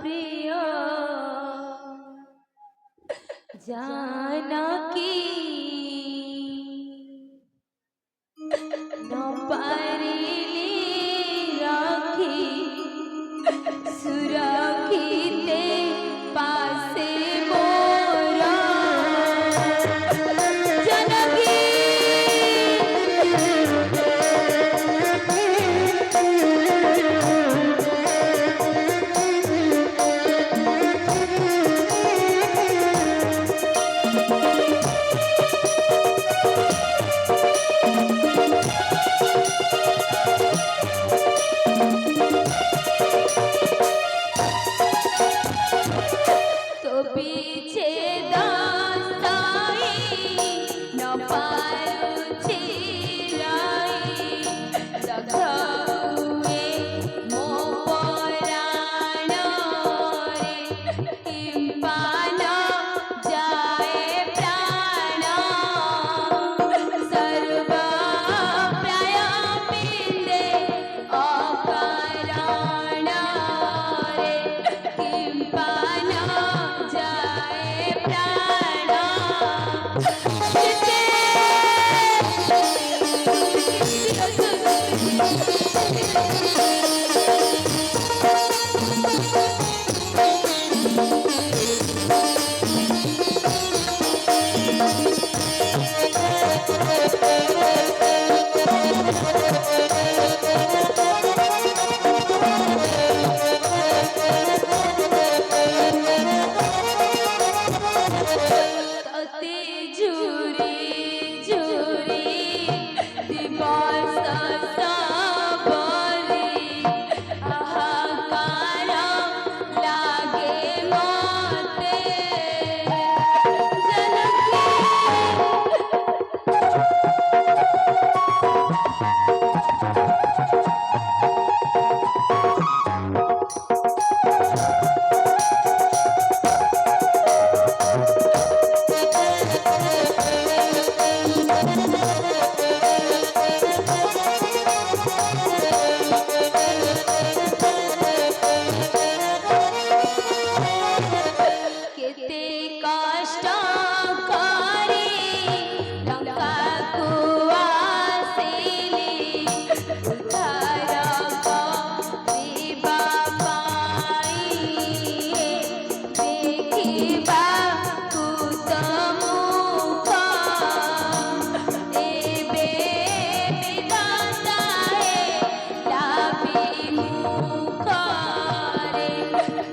प्रिय जानकी न पारिली राखी सुरखिते पासे मोरा जानकी तो पीछे दास्ताई न पारू चिराई सखाए मो पराण रे किंपान जाए प्राण सर्व प्राय पिंदे अकारण रे किंपान जाए प्राण जिते तते झुरी झुरी दिवस सबरी हाहाकार लागे मते जनकी केते कष्ट करे लंका को आसिली उद्धार करिबा पाई देखिबा कुत मुख एबे विधाता हे लाभी मुख रे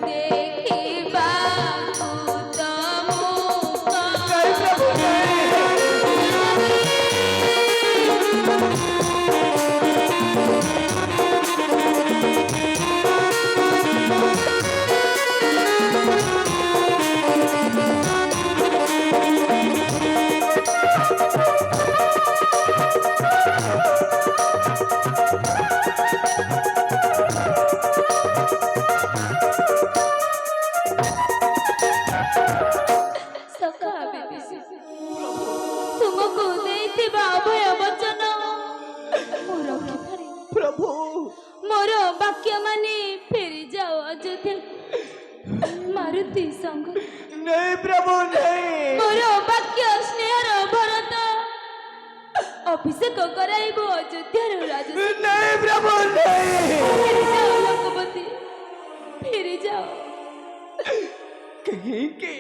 देखिबा कुत मुख सखा बेबी तुमको देथिबा अभय वचन मोर रखिपारे प्रभु मोर वाक्य माने फेरी जाओ अयोध्या मारुति संग नहीं प्रभु नहीं मोर वाक्य स्नेहर भरत अभिषेक कराइबो अयोध्यार राज नहीं प्रभु नहीं फेरी जाओ लोकपति फेरी जाओ कहीं के